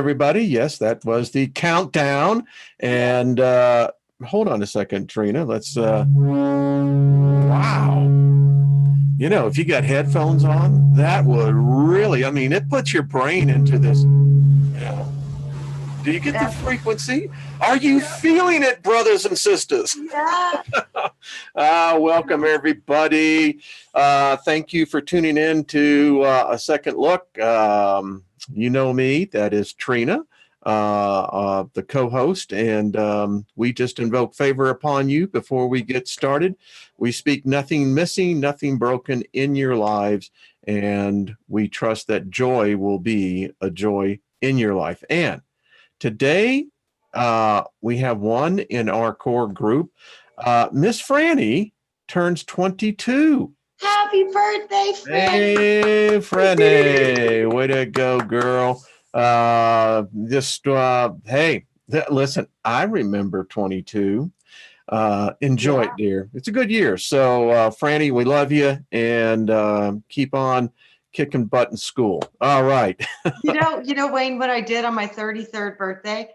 everybody. Yes, that was the countdown. And hold on a second, Trina. Let's, wow. You know, if you got headphones on, that would really, I mean, it puts your brain into this. Yeah. Do you get the frequency? Are you feeling it, brothers and sisters? Yeah. Welcome, everybody. Thank you for tuning in to A Second Look. You know me, that is Trina, the co-host, and we just invoke favor upon you before we get started. We speak nothing missing, nothing broken in your lives, and we trust that joy will be a joy in your life. And today, we have one in our core group. Miss Franny turns 22. Happy birthday, Franny. Hey, Franny. Way to go, girl. Hey, listen, I remember 22. Enjoy it, dear. It's a good year. So, Franny, we love you, and keep on kicking butt in school. All right. you know, Wayne, what I did on my 33rd birthday,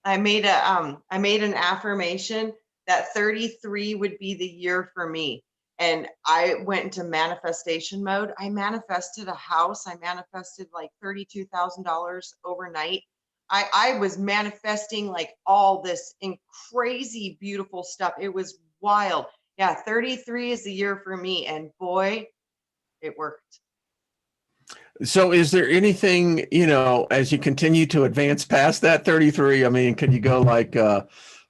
I made an affirmation that 33 would be the year for me. And I went into manifestation mode. I manifested a house. I manifested like $32,000 overnight. I was manifesting like all this crazy, beautiful stuff. It was wild. Yeah, 33 is the year for me. And boy, it worked. So is there anything, you know, as you continue to advance past that 33, I mean, can you go like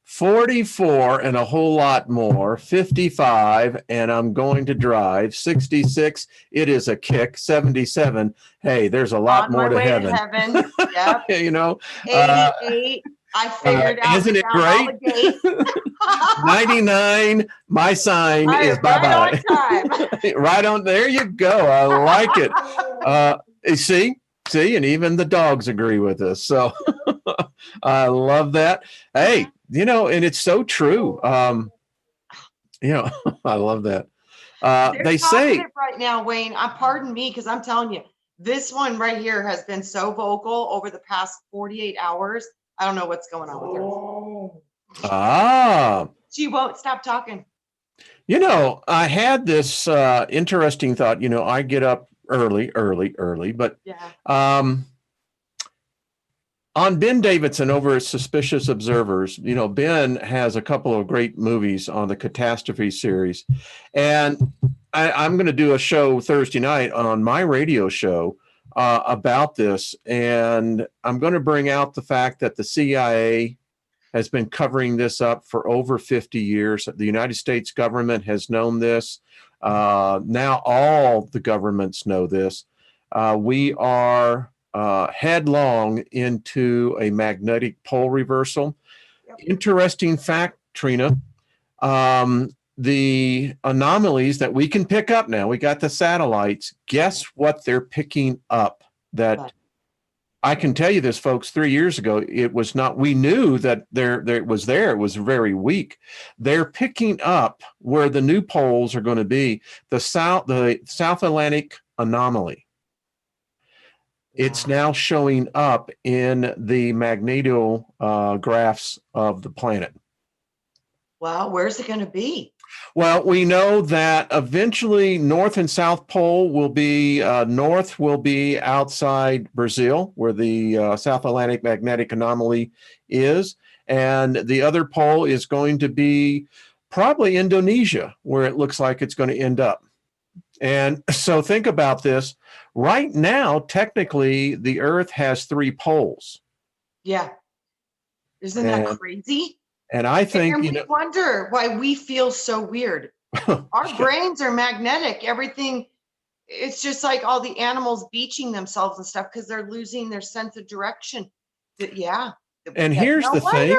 44 and a whole lot more, 55, and I'm going to drive, 66, it is a kick, 77, hey, there's a lot more to heaven. Yep. You know, 88, I figured out. Isn't it great? 99, my sign is bye-bye. Right on, there you go. I like it. See, and even the dogs agree with us. So I love that. Hey, you know, and it's so true. You know, I love that. They say right now, Wayne, pardon me, because I'm telling you, this one right here has been so vocal over the past 48 hours. I don't know what's going on with her. She won't stop talking. You know, I had this interesting thought. You know, I get up early, but on Ben Davidson over at Suspicious Observers, you know, Ben has a couple of great movies on the Catastrophe series. And I'm going to do a show Thursday night on my radio show about this. And I'm going to bring out the fact that the CIA has been covering this up for over 50 years. The United States government has known this. Now all the governments know this. We are headlong into a magnetic pole reversal. Yep. Interesting fact, Trina, the anomalies that we can pick up now, we got the satellites, guess what they're picking up? That I can tell you this, folks, 3 years ago, it was not, we knew that it was very weak. They're picking up where the new poles are going to be, the South Atlantic anomaly. It's now showing up in the magnetographs of the planet. Wow, where's it going to be? Well, we know that eventually North and South Pole will be, North will be outside Brazil, where the South Atlantic magnetic anomaly is. And the other pole is going to be probably Indonesia, where it looks like it's going to end up. And so think about this. Right now, technically, the Earth has 3 poles. Yeah. Isn't that crazy? And I think, and we wonder why we feel so weird. Our brains are magnetic. Everything, it's just like all the animals beaching themselves and stuff because they're losing their sense of direction. And here's the thing.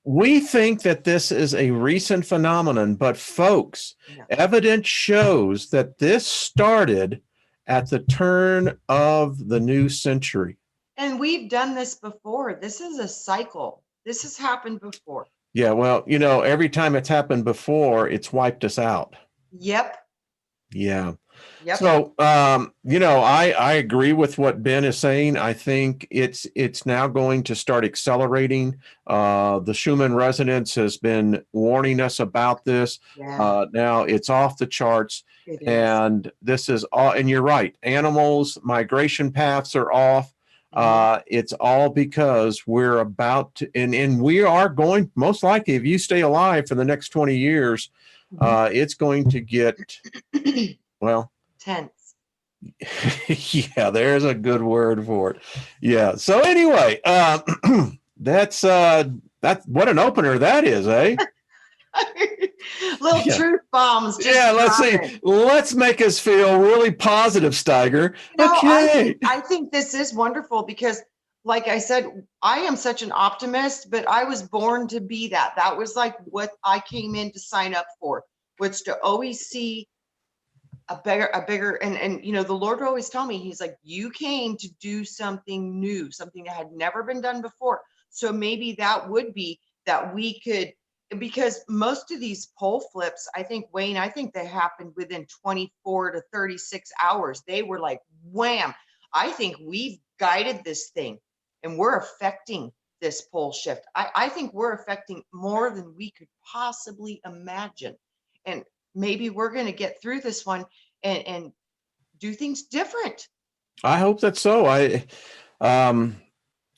We think that this is a recent phenomenon, but folks, evidence shows that this started at the turn of the new century. And we've done this before. This is a cycle. This has happened before. Yeah, well, you know, every time it's happened before, it's wiped us out. Yep. Yeah. Yep. So, I agree with what Ben is saying. I think it's now going to start accelerating. The Schumann resonance has been warning us about this. Yeah, Now it's off the charts, it is. and this is all. And you're right. Animals migration paths are off. Mhm, It's all because we're about to, and we are going most likely, if you stay alive for the next 20 years, mhm. it's going to get well. Tense. Yeah, there's a good word for it. Yeah. So anyway, that's what an opener that is, eh? Little Yeah. truth bombs Yeah, just let's see. dropping. Let's make us feel really positive, Steiger. Okay. I think this is wonderful because, like I said, I am such an optimist, but I was born to be that. That was like what I came in to sign up for, was to always see a bigger, and the Lord would always tell me, He's like, you came to do something new, something that had never been done before. So maybe that would be that we could, because most of these pole flips, I think, Wayne, I think they happened within 24 to 36 hours. They were like wham. I think we've guided this thing and we're affecting this pole shift. I think we're affecting more than we could possibly imagine. And maybe we're going to get through this one and do things different. I hope that's so. Um,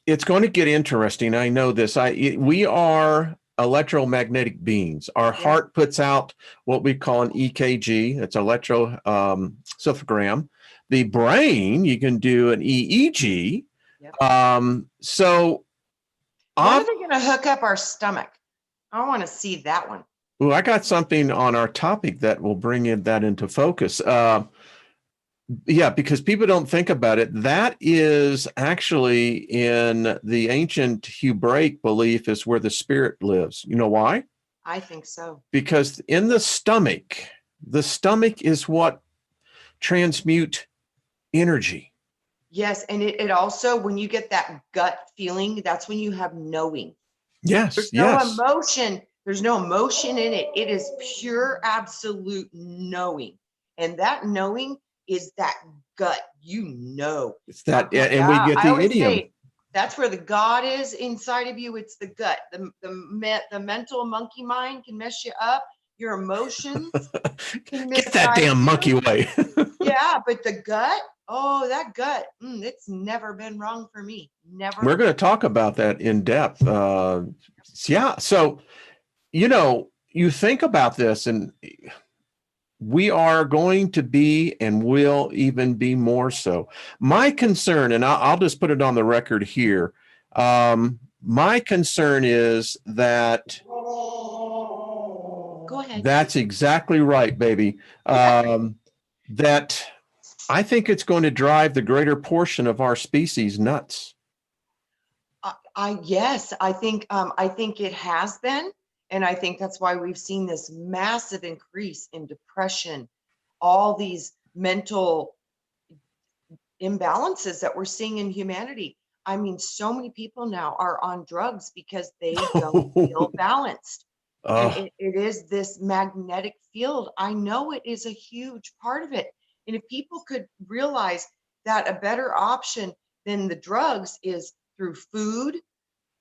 it's going to get interesting. I know this. We are electromagnetic beings. Our Yeah. heart puts out what we call an EKG. It's electroencephalogram. The brain, you can do an EEG. Yep. So When I'm, are they going to hook up our stomach? I want to see that one. ooh, I got something on our topic that will bring that into focus. Yeah, because people don't think about it. That is actually in the ancient Hebraic belief is where the spirit lives. You know why? I think so. Because in the stomach is what transmute energy. Yes. And it also, when you get that gut feeling, that's when you have knowing. Yes, There's no yes. emotion. There's no emotion in it. It is pure, absolute knowing. And that knowing is that gut, It's that, and we Yeah, get I the always idiom. say that's where the God is inside of you. It's the gut. The mental monkey mind can mess you up. Your emotions can Get that misguide damn monkey you. away. Yeah, but the gut, oh, that gut, it's never been wrong for me. We're Never. going to talk about that in depth. Yeah. So, you think about this, and we are going to be and will even be more so. My concern, and I'll just put it on the record here. My concern is that Go ahead. that's exactly right, baby. That I think it's going to drive the greater portion of our species nuts. Yes, I think it has been, and I think that's why we've seen this massive increase in depression, all these mental imbalances that we're seeing in humanity. I mean, so many people now are on drugs because they don't feel balanced. And Oh, it is this magnetic field. I know it is a huge part of it. And if people could realize that a better option than the drugs is through food,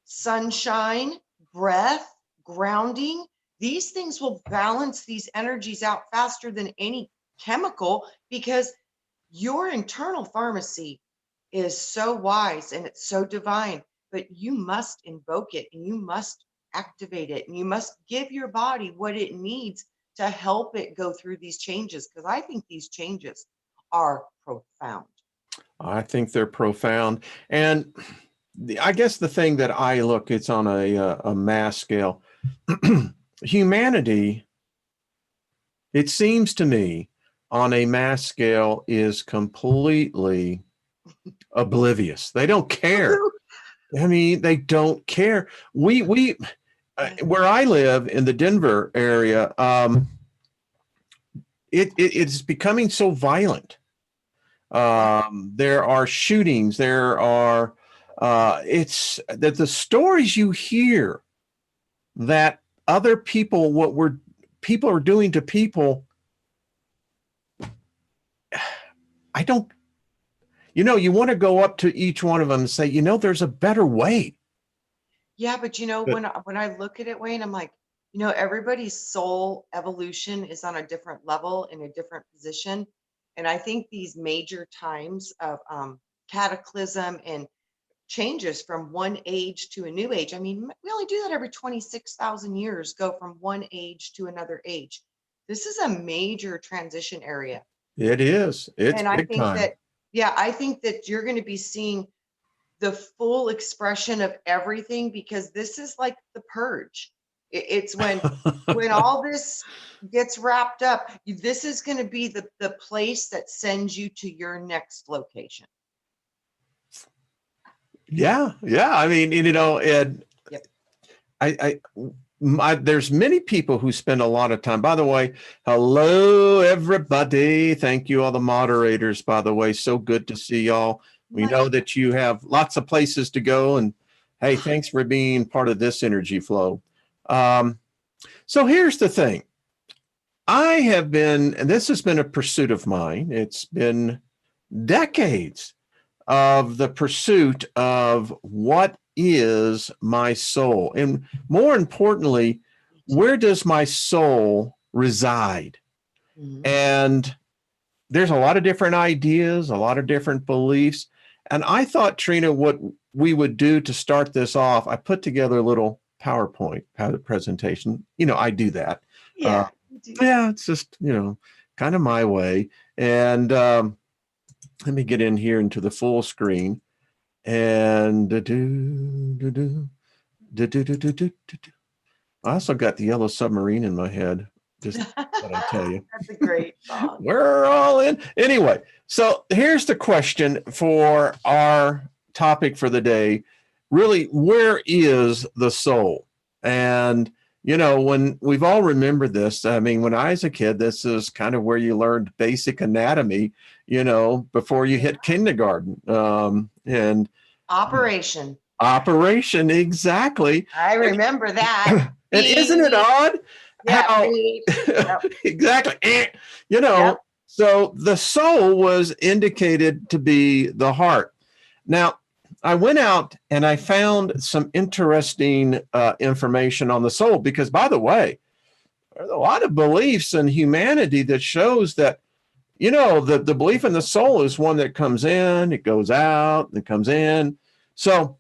sunshine, breath, grounding, these things will balance these energies out faster than any chemical, because your internal pharmacy is so wise and it's so divine, but you must invoke it and you must activate it and you must give your body what it needs to help it go through these changes. Because I think these changes are profound. I think they're profound. And I guess the thing that I look, it's on a mass scale. Humanity, it seems to me, on a mass scale, is completely oblivious. They don't care. I mean, they don't care. Where I live in the Denver area, it's becoming so violent. There are shootings. There are. It's that the stories you hear that other people, what we're people are doing to people, I don't, you want to go up to each one of them and say, there's a better way. Yeah, but when I look at it, Wayne, I'm like, everybody's soul evolution is on a different level in a different position. And I think these major times of cataclysm and changes from one age to a new age. I mean, we only do that every 26,000 years, go from one age to another age. This is a major transition area. It is. It's And I big think time. that, yeah, I think that you're going to be seeing the full expression of everything, because this is like the purge. It's when all this gets wrapped up, this is going to be the place that sends you to your next location. Yeah. Yeah. I mean, and Yep. there's many people who spend a lot of time. By the way, hello everybody. Thank you, all the moderators. By the way, so good to see y'all. We know that you have lots of places to go, and hey, thanks for being part of this energy flow. So here's the thing. And this has been a pursuit of mine. It's been decades of the pursuit of what is my soul? And more importantly, where does my soul reside? Mhm. And there's a lot of different ideas, a lot of different beliefs. And I thought, Trina, what we would do to start this off, I put together a little PowerPoint presentation. I do that. Yeah. You do. Yeah, it's just, kind of my way. And let me get in here into the full screen. And I also got the Yellow Submarine in my head. Just what I tell you. That's a great song. We're all in. Anyway, so here's the question for our topic for the day. Really, where is the soul? And, when we've all remembered this, I mean, when I was a kid, this is kind of where you learned basic anatomy, before you hit kindergarten. And Operation. Operation, exactly. I remember that. And isn't it odd Yeah. how Yep. exactly, Yep. so the soul was indicated to be the heart. Now, I went out and I found some interesting information on the soul, because, by the way, there's a lot of beliefs in humanity that shows that, the belief in the soul is one that comes in, it goes out, and it comes in. So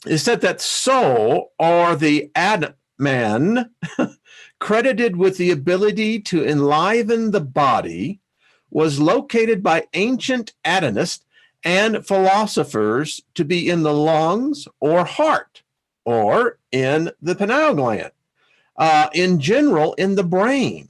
it said that soul, or the Atman, credited with the ability to enliven the body, was located by ancient Atonists and philosophers to be in the lungs or heart, or in the pineal gland, in general in the brain.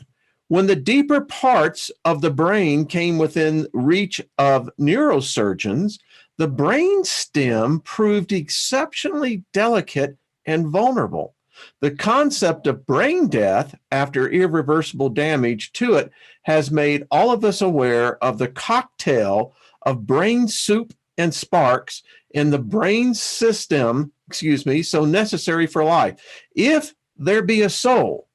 When the deeper parts of the brain came within reach of neurosurgeons, the brain stem proved exceptionally delicate and vulnerable. The concept of brain death after irreversible damage to it has made all of us aware of the cocktail of brain soup and sparks in the brain system, so necessary for life. If there be a soul,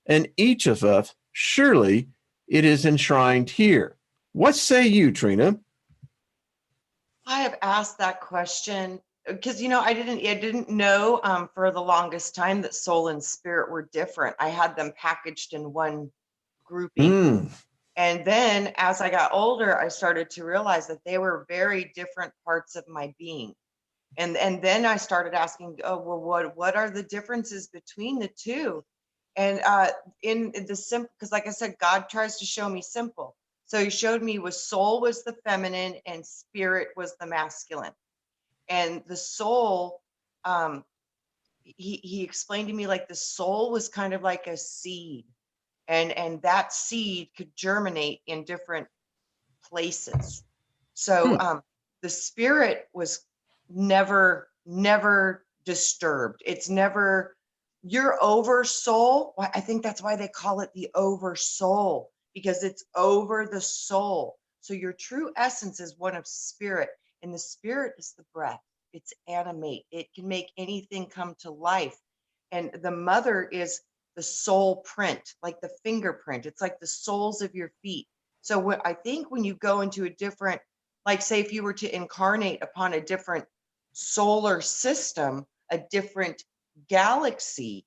and each of us, surely it is enshrined here. What say you, Trina? I have asked that question because I didn't know for the longest time that soul and spirit were different. I had them packaged in one grouping. And then as I got older, I started to realize that they were very different parts of my being. And then I started asking, oh, well, what are the differences between the two? And in the simple, because like I said, God tries to show me simple. So he showed me soul was the feminine and spirit was the masculine. And the soul, he explained to me like the soul was kind of like a seed, and that seed could germinate in different places. So the spirit was never disturbed. It's never your over soul. I think that's why they call it the over soul, because it's over the soul. So your true essence is one of spirit, and the spirit is the breath. It's animate. It can make anything come to life. And the mother is the soul print, like the fingerprint. It's like the soles of your feet. So what I think when you go into a different, like say if you were to incarnate upon a different solar system, a different galaxy,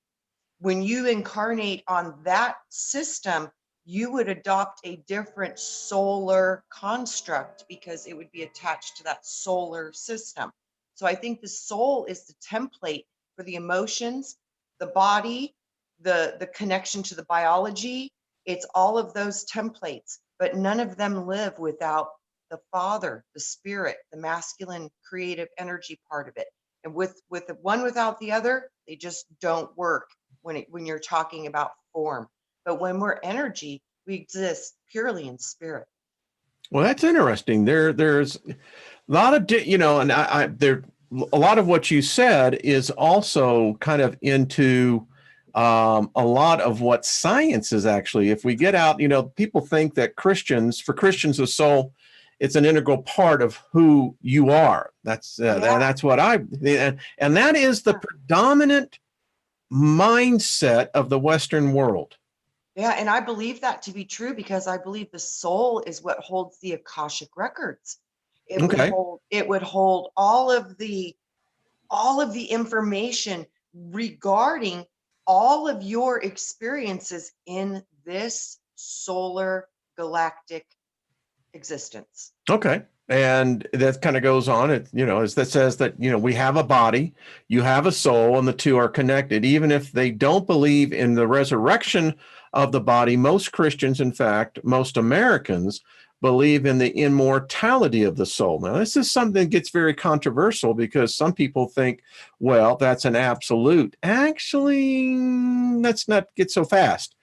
when you incarnate on that system, you would adopt a different solar construct because it would be attached to that solar system. So I think the soul is the template for the emotions, the body, the connection to the biology. It's all of those templates, but none of them live without the father, the spirit, the masculine creative energy part of it. And with the one without the other, they just don't work when you're talking about form. But when we're energy, we exist purely in spirit. Well, that's interesting. There's a lot of, and there, a lot of what you said is also kind of into a lot of what science is actually. If we get out, people think that for Christians, the soul, it's an integral part of who you are. That's and that's what and that is the predominant mindset of the Western world. Yeah, and I believe that to be true because I believe the soul is what holds the Akashic records. Okay. It would hold all of the information regarding all of your experiences in this solar galactic existence. Okay. And that kind of goes on. As that says that, we have a body, you have a soul, and the two are connected. Even if they don't believe in the resurrection of the body, most Christians, in fact, most Americans, believe in the immortality of the soul. Now, this is something that gets very controversial because some people think, well, that's an absolute. Actually, let's not get so fast.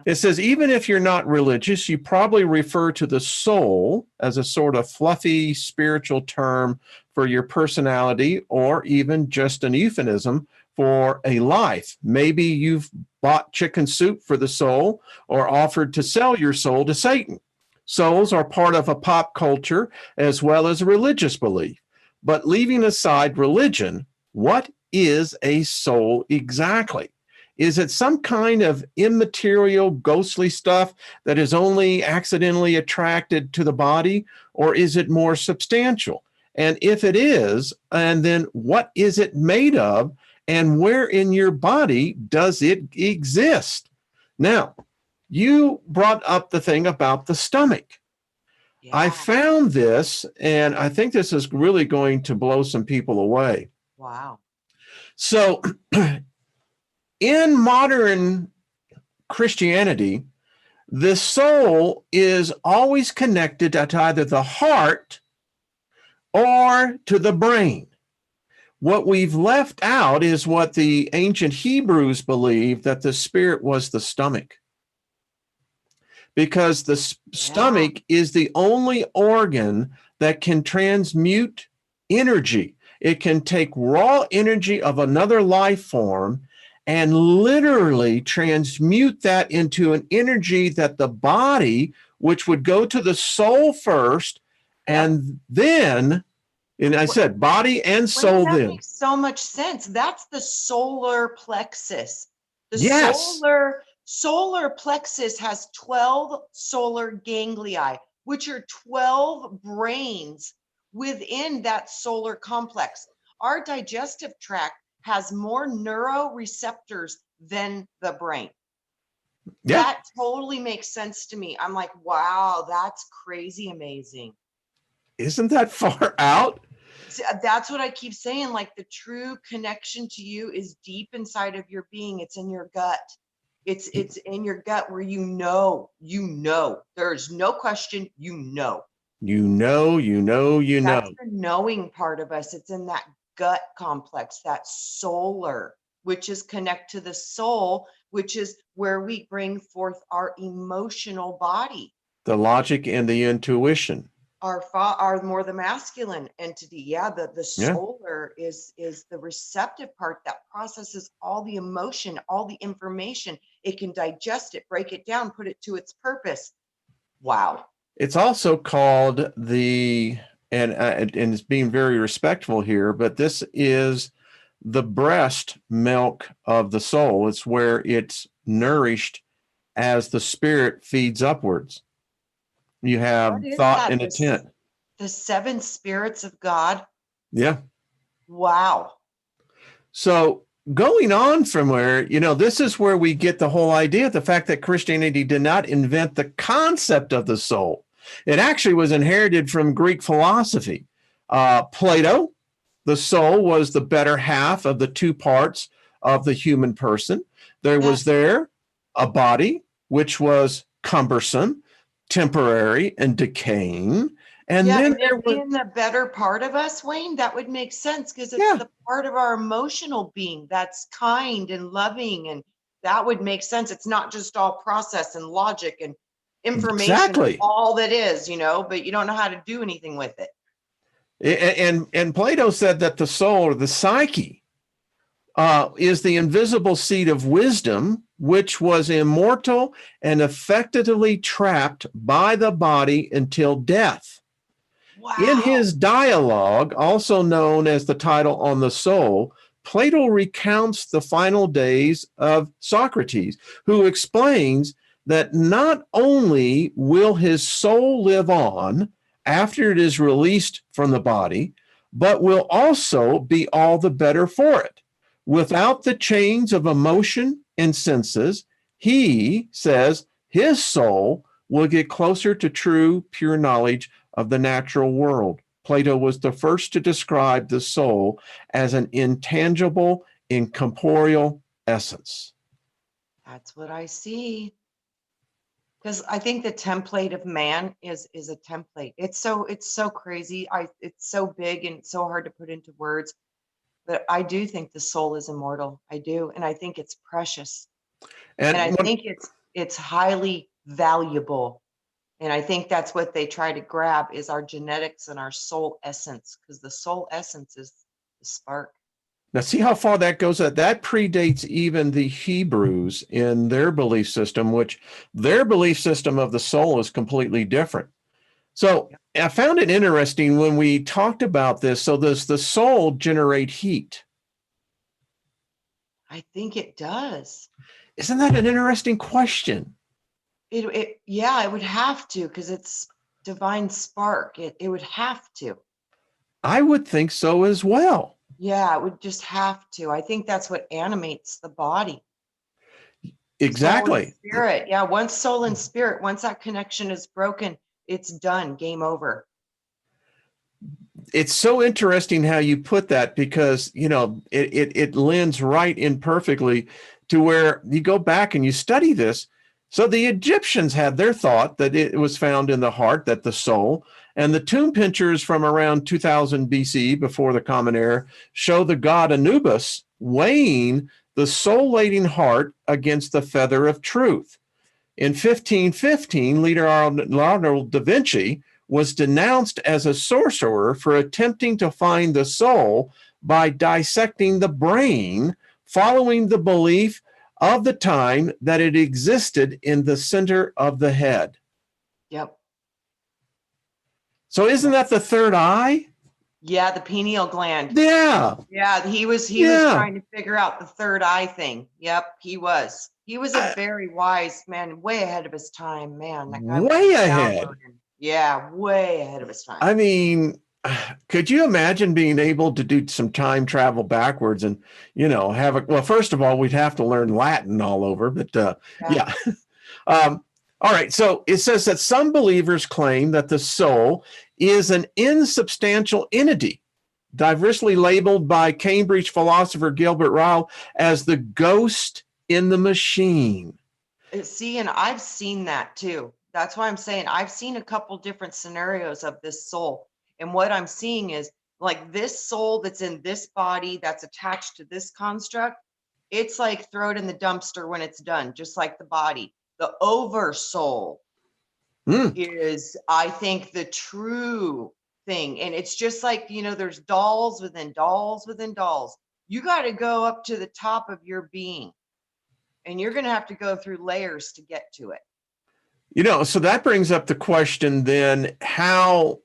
It says, even if you're not religious, you probably refer to the soul as a sort of fluffy spiritual term for your personality, or even just an euphemism for a life. Maybe you've bought chicken soup for the soul or offered to sell your soul to Satan. Souls are part of a pop culture as well as a religious belief. But leaving aside religion, what is a soul exactly? Is it some kind of immaterial, ghostly stuff that is only accidentally attracted to the body, or is it more substantial? And if it is, and then what is it made of, and where in your body does it exist? Now, you brought up the thing about the stomach. Yeah. I found this, and I think this is really going to blow some people away. Wow. So, in modern Christianity, the soul is always connected to either the heart or to the brain. What we've left out is what the ancient Hebrews believed, that the spirit was the stomach. Because the stomach is the only organ that can transmute energy. It can take raw energy of another life form and literally transmute that into an energy that the body, which would go to the soul first, and then, and I said body and soul that then. makes so much sense. That's the solar plexus. The Yes. solar plexus has 12 solar ganglia, which are 12 brains within that solar complex. Our digestive tract has more neuroreceptors than the brain. Yeah. That totally makes sense to me. I'm like, wow, that's crazy amazing. Isn't that far out? That's what I keep saying. Like the true connection to you is deep inside of your being. It's in your gut. It's in your gut where you know. There's no question, You know. That's the knowing part of us. It's in that gut complex, that solar, which is connect to the soul, which is where we bring forth our emotional body. The logic and the intuition. Are more the masculine entity. Yeah, the solar is the receptive part that processes all the emotion, all the information. It can digest it, break it down, put it to its purpose. Wow. It's also called and it's being very respectful here, but this is the breast milk of the soul. It's where it's nourished as the spirit feeds upwards. You have What is thought that? and intent. The seven spirits of God? Yeah. Wow. So going on from where, this is where we get the whole idea, the fact that Christianity did not invent the concept of the soul. It actually was inherited from Greek philosophy. Plato, the soul was the better half of the two parts of the human person. There was a body, which was cumbersome, temporary, and decaying. And then and there it was, being the better part of us, Wayne, that would make sense because it's the part of our emotional being that's kind and loving, and that would make sense. It's not just all process and logic and information, all that is, but you don't know how to do anything with it. And Plato said that the soul, or the psyche, is the invisible seat of wisdom, which was immortal and effectively trapped by the body until death. Wow. In his dialogue, also known as the title On the Soul, Plato recounts the final days of Socrates, who explains that not only will his soul live on after it is released from the body, but will also be all the better for it. Without the chains of emotion and senses, he says his soul will get closer to true, pure knowledge of the natural world. Plato was the first to describe the soul as an intangible, incorporeal essence. That's what I see. Because I think the template of man is a template. It's so crazy. It's so big and so hard to put into words. But I do think the soul is immortal. I do, and I think it's precious, and I think it's highly valuable. And I think that's what they try to grab is our genetics and our soul essence, because the soul essence is the spark. Now, see how far that goes? That predates even the Hebrews in their belief system, which their belief system of the soul is completely different. So I found it interesting when we talked about this. So does the soul generate heat? I think it does. Isn't that an interesting question? It would have to, because it's divine spark. It would have to. I would think so as well. Yeah, it would just have to. I think that's what animates the body. Exactly. Soul and spirit. Yeah, once soul and spirit, once that connection is broken, it's done. Game over. It's so interesting how you put that, because, it lends right in perfectly to where you go back and you study this. So the Egyptians had their thought that it was found in the heart, that the soul, and the tomb pinchers from around 2000 BC, before the Common Era, show the god Anubis weighing the soul-laden heart against the feather of truth. In 1515, Leonardo da Vinci was denounced as a sorcerer for attempting to find the soul by dissecting the brain, following the belief of the time that it existed in the center of the head. Yep. So isn't that the third eye? Yeah, the pineal gland. Yeah. Yeah, he was trying to figure out the third eye thing. Yep, he was. He was a very wise man, way ahead of his time, man. That guy way ahead. Yeah, way ahead of his time. I mean, could you imagine being able to do some time travel backwards and, well, first of all, we'd have to learn Latin all over, but yeah. All right. So it says that some believers claim that the soul is an insubstantial entity, diversely labeled by Cambridge philosopher Gilbert Ryle as the ghost in the machine. See, and I've seen that too. That's why I'm saying I've seen a couple different scenarios of this soul. And what I'm seeing is like this soul that's in this body that's attached to this construct, it's like throw it in the dumpster when it's done, just like the body. The over soul is, I think, the true thing. And it's just like, there's dolls within dolls within dolls. You got to go up to the top of your being. And you're going to have to go through layers to get to it. So that brings up the question then, how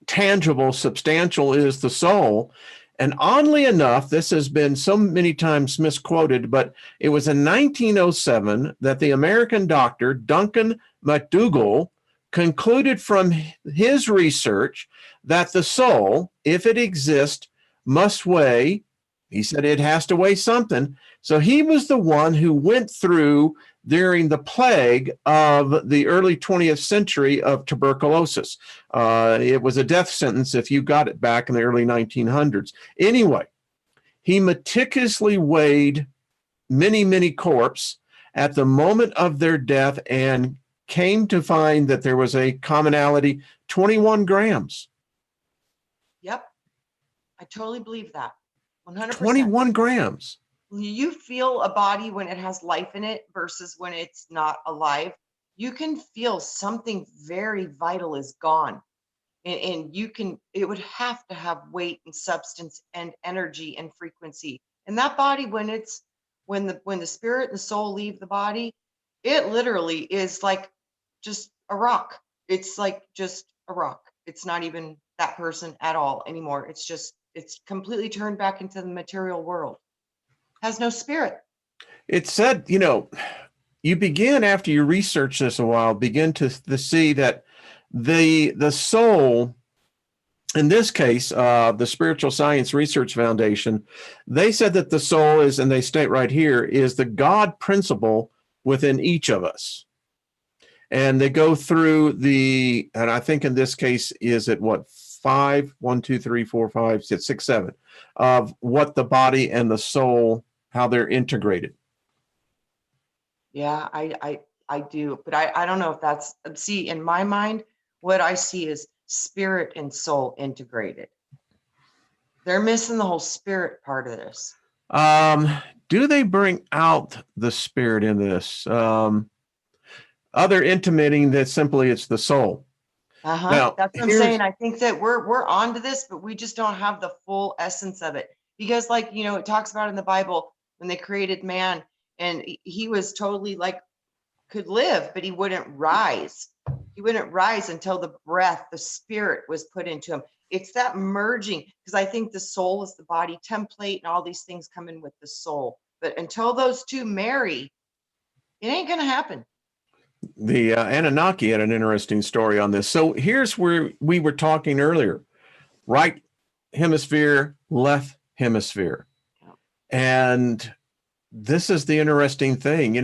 tangible, substantial is the soul? And oddly enough, this has been so many times misquoted, but it was in 1907 that the American doctor Duncan McDougall concluded from his research that the soul, if it exists, must weigh, he said it has to weigh something. So he was the one who went through during the plague of the early 20th century of tuberculosis. It was a death sentence if you got it back in the early 1900s. Anyway, he meticulously weighed many, many corpses at the moment of their death and came to find that there was a commonality, 21 grams. Yep. I totally believe that. 100%. 21 grams. You feel a body when it has life in it versus when it's not alive. You can feel something very vital is gone. And you can, it would have to have weight and substance and energy and frequency. And that body, when the spirit and the soul leave the body, it literally is like just a rock. It's like just a rock. It's not even that person at all anymore. It's completely turned back into the material world. Has no spirit. It said, you begin after you research this a while, begin to see that the soul, in this case, the Spiritual Science Research Foundation, they said that the soul is, and they state right here, is the God principle within each of us. And they go through and I think in this case, is it what, 5, 1, 2, 3, 4, 5, 6, 7, of what the body and the soul, how they're integrated. Yeah, I do, but I don't know if that's, see, in my mind, what I see is spirit and soul integrated. They're missing the whole spirit part of this. Do they bring out the spirit in this? Other intimating that simply it's the soul. Now, that's what I'm saying. I think that we're onto this, but we just don't have the full essence of it. Because like, it talks about in the Bible when they created man and he was totally like, could live, but he wouldn't rise. He wouldn't rise until the breath, the spirit was put into him. It's that merging, because I think the soul is the body template and all these things come in with the soul. But until those two marry, it ain't going to happen. The Anunnaki had an interesting story on this. So here's where we were talking earlier, right hemisphere, left hemisphere. And this is the interesting thing,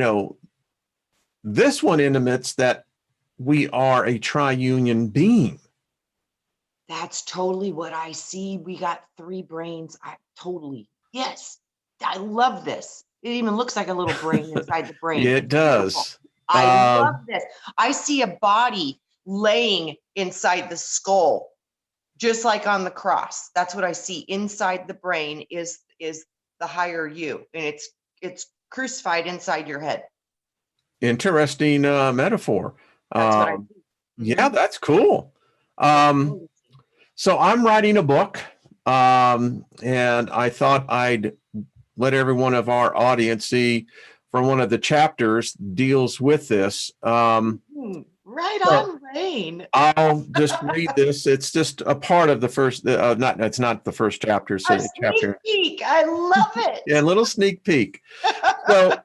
this one intimates that we are a triunion being. That's totally what I see. We got 3 brains. Yes, I love this. It even looks like a little brain inside the brain. It does. I love this. I see a body laying inside the skull, just like on the cross. That's what I see. Inside the brain is the higher you, and it's crucified inside your head. Interesting metaphor. That's what I see. Yeah, that's cool. So I'm writing a book, and I thought I'd let every one of our audience see from one of the chapters deals with this. Right on, Rain. I'll just read this. It's just a part of the first, it's not the first chapter. So sneak peek. I love it. Yeah, a little sneak peek. So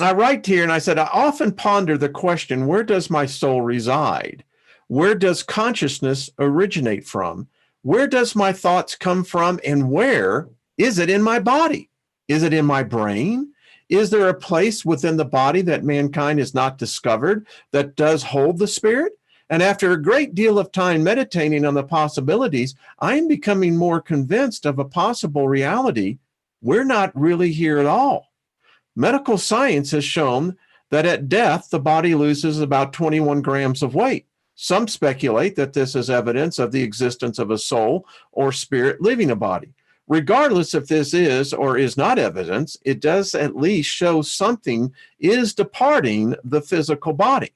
I write here and I said, I often ponder the question, where does my soul reside? Where does consciousness originate from? Where does my thoughts come from? And where is it in my body? Is it in my brain? Is there a place within the body that mankind has not discovered that does hold the spirit? And after a great deal of time meditating on the possibilities, I am becoming more convinced of a possible reality. We're not really here at all. Medical science has shown that at death, the body loses about 21 grams of weight. Some speculate that this is evidence of the existence of a soul or spirit leaving a body. Regardless if this is or is not evidence, it does at least show something is departing the physical body.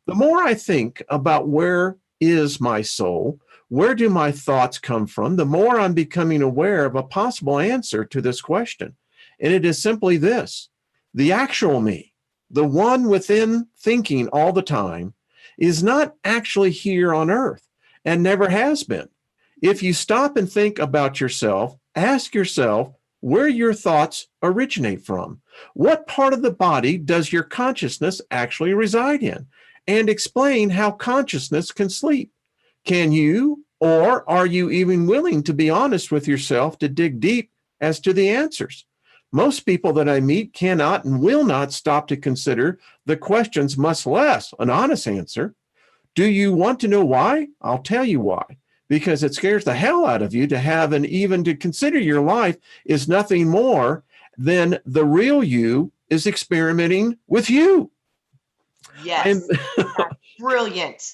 The more I think about where is my soul, where do my thoughts come from, the more I'm becoming aware of a possible answer to this question. And it is simply this: the actual me, the one within thinking all the time, is not actually here on earth and never has been. If you stop and think about yourself, ask yourself where your thoughts originate from. What part of the body does your consciousness actually reside in? And explain how consciousness can sleep. Can you, or are you even willing to be honest with yourself to dig deep as to the answers? Most people that I meet cannot and will not stop to consider the questions, much less an honest answer. Do you want to know why? I'll tell you why. Because it scares the hell out of you to have and even to consider your life is nothing more than the real you is experimenting with you. Yes. That's brilliant.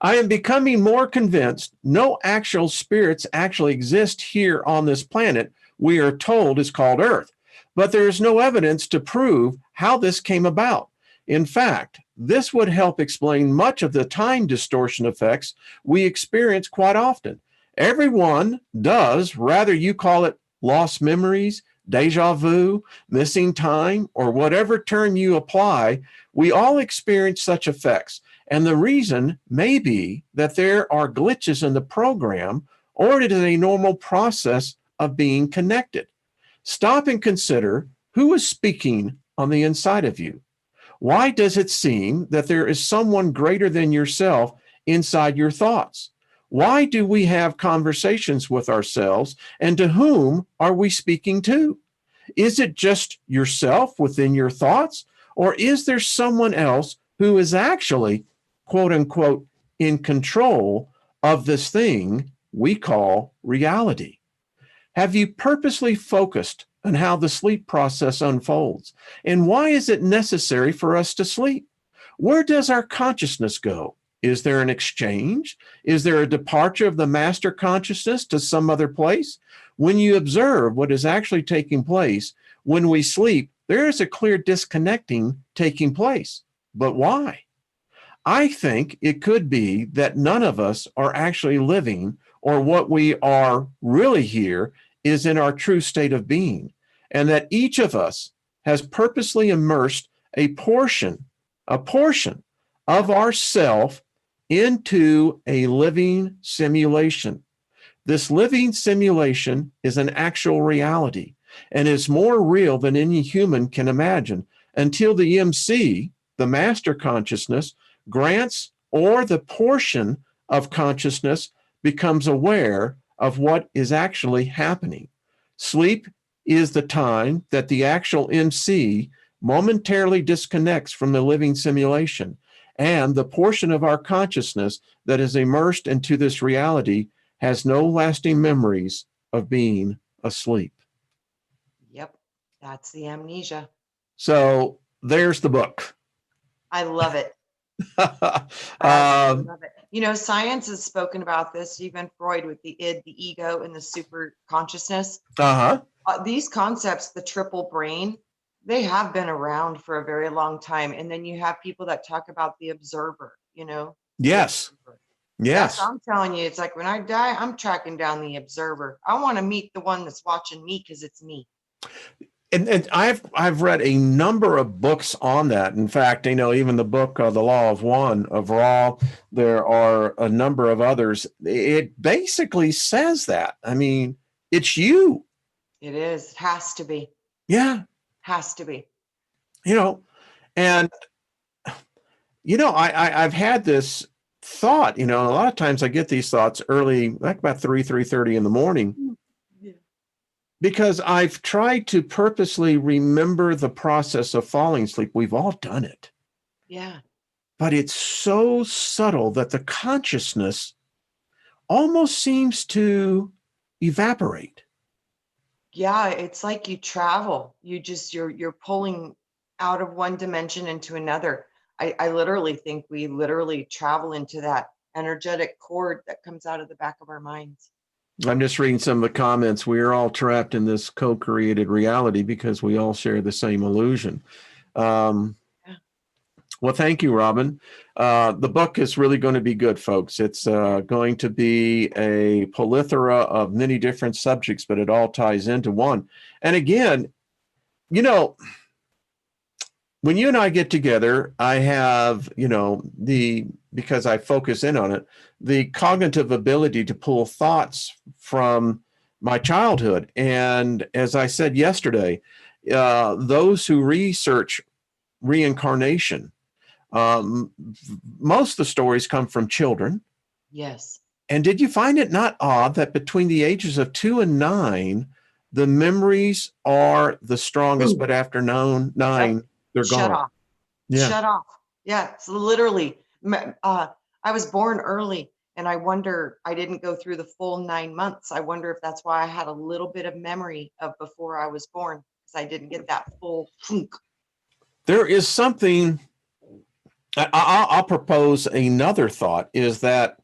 I am becoming more convinced no actual spirits actually exist here on this planet we are told is called Earth, but there is no evidence to prove how this came about. In fact, this would help explain much of the time distortion effects we experience quite often. Everyone does, rather you call it lost memories, deja vu, missing time, or whatever term you apply, we all experience such effects. And the reason may be that there are glitches in the program, or it is a normal process of being connected. Stop and consider who is speaking on the inside of you. Why does it seem that there is someone greater than yourself inside your thoughts? Why do we have conversations with ourselves, and to whom are we speaking to? Is it just yourself within your thoughts, or is there someone else who is actually, quote unquote, in control of this thing we call reality? Have you purposely focused on how the sleep process unfolds? And why is it necessary for us to sleep? Where does our consciousness go? Is there an exchange? Is there a departure of the master consciousness to some other place? When you observe what is actually taking place when we sleep, there is a clear disconnecting taking place. But why? I think it could be that none of us are actually living, or what we are really here is in our true state of being, and that each of us has purposely immersed a portion of ourself into a living simulation. This living simulation is an actual reality and is more real than any human can imagine until the MC, the master consciousness, grants or the portion of consciousness becomes aware of what is actually happening. Sleep is the time that the actual MC momentarily disconnects from the living simulation, and the portion of our consciousness that is immersed into this reality has no lasting memories of being asleep. Yep. That's the amnesia. So there's the book. I love it. I love it. You know, science has spoken about this, even Freud with the id, the ego, and the super consciousness. These concepts, the triple brain, they have been around for a very long time. And then you have people that talk about the observer, you know? Yes. Yes. I'm telling you, it's like when I die, I'm tracking down the observer. I want to meet the one that's watching me because it's me. And I've read a number of books on that. In fact, you know, even the book The Law of One of Ra, there are a number of others. It basically says that. I mean, it's you. It is. It has to be. Yeah. Has to be. You know, and you know, I've had this thought, you know, a lot of times I get these thoughts early, like about 3:30 in the morning. Because I've tried to purposely remember the process of falling asleep. We've all done it. Yeah. But it's so subtle that the consciousness almost seems to evaporate. Yeah, it's like you travel. You're pulling out of one dimension into another. I literally think we literally travel into that energetic cord that comes out of the back of our minds. I'm just reading some of the comments. We are all trapped in this co-created reality because we all share the same illusion. Well, thank you, Robin. The book is really going to be good, folks. It's going to be a plethora of many different subjects, but it all ties into one. And again, you know, when you and I get together, I have, you know, the because I focus in on it, the cognitive ability to pull thoughts from my childhood. And as I said yesterday, those who research reincarnation, most of the stories come from children. Yes. And did you find it not odd that between the ages of 2 and 9, the memories are the strongest, but after 9, Yep. they're Shut gone? off. Yeah. Shut off. Yeah, it's literally. I was born early, and I wonder, I didn't go through the full 9 months. I wonder if that's why I had a little bit of memory of before I was born, because I didn't get that full thunk. There is something, I'll propose another thought, is that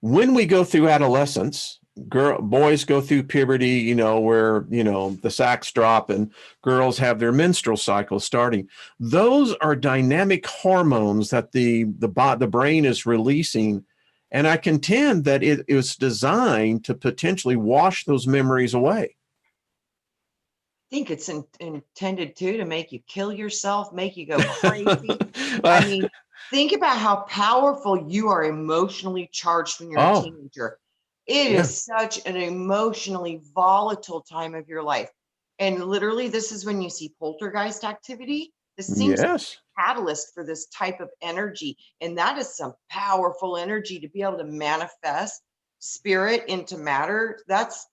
when we go through adolescence, boys go through puberty, where, the sacs drop and girls have their menstrual cycle starting. Those are dynamic hormones that the brain is releasing. And I contend that it was designed to potentially wash those memories away. I think it's intended to make you kill yourself, make you go crazy. I mean, think about how powerful you are emotionally charged when you're a Oh, teenager. It yeah. is such an emotionally volatile time of your life. And literally, this is when you see poltergeist activity. This seems to be Yes. a catalyst for this type of energy. And that is some powerful energy to be able to manifest spirit into matter. That's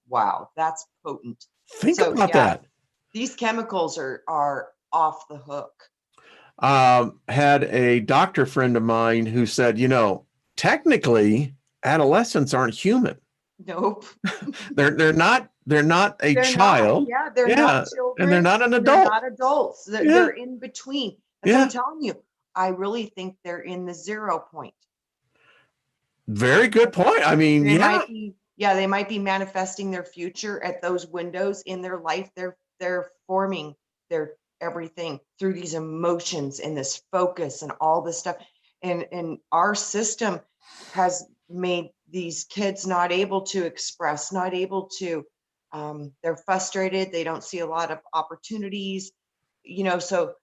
wow, that's potent. Think So about yeah, that. these chemicals are off the hook. Had a doctor friend of mine who said, technically adolescents aren't human. Nope. They're not a They're not. child. Yeah, they're Yeah. not And they're children not an and they're adult. not adults. Yeah. They're in between. That's what I'm Yeah. telling you. I really think they're in the 0 point. Very good point. I mean, They yeah. might be, yeah, they might be manifesting their future at those windows in their life. They're forming their everything through these emotions and this focus and all this stuff. And our system has made these kids not able to express, not able to, they're frustrated, they don't see a lot of opportunities, so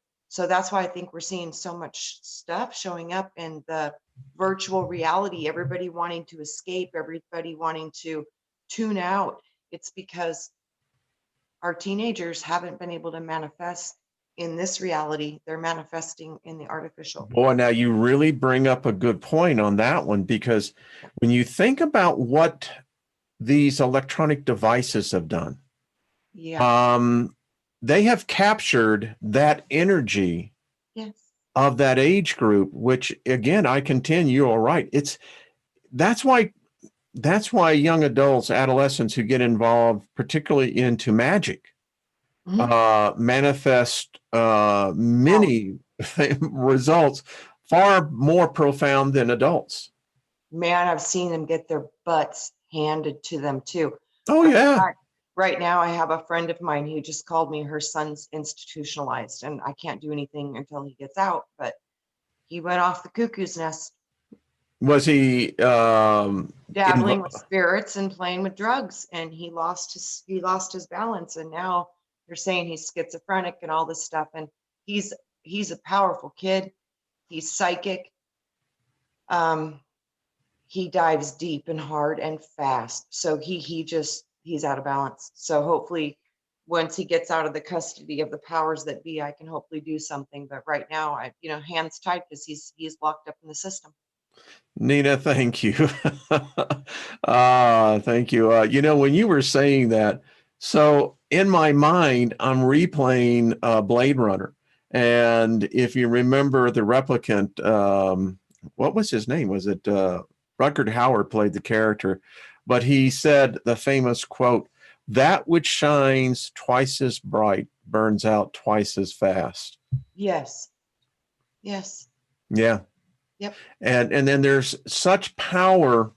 that's why I think we're seeing so much stuff showing up in the virtual reality, everybody wanting to escape, everybody wanting to tune out. It's because our teenagers haven't been able to manifest in this reality. They're manifesting in the artificial. Boy, now you really bring up a good point on that one, because when you think about what these electronic devices have done, Yeah. they have captured that energy Yes. of that age group, which again, I contend you are right. That's why young adults, adolescents who get involved, particularly into magic, manifest many results far more profound than adults. Man, I've seen them get their butts handed to them too. Oh yeah. Right now, I have a friend of mine who just called me, her son's institutionalized, and I can't do anything until he gets out, but he went off the cuckoo's nest. Was he Dabbling with spirits and playing with drugs, and he lost his balance, and now they're saying he's schizophrenic and all this stuff, and he's a powerful kid. He's psychic. He dives deep and hard and fast, so he's out of balance. So hopefully once he gets out of the custody of the powers that be, I can hopefully do something, but right now I hands tied because he's locked up in the system. Nina, thank you. Thank you. When you were saying that, so in my mind, I'm replaying Blade Runner. And if you remember the replicant, what was his name? Was it Rutger Hauer played the character? But he said the famous quote, "That which shines twice as bright burns out twice as fast." Yes. Yes. Yeah. Yep. And then there's such power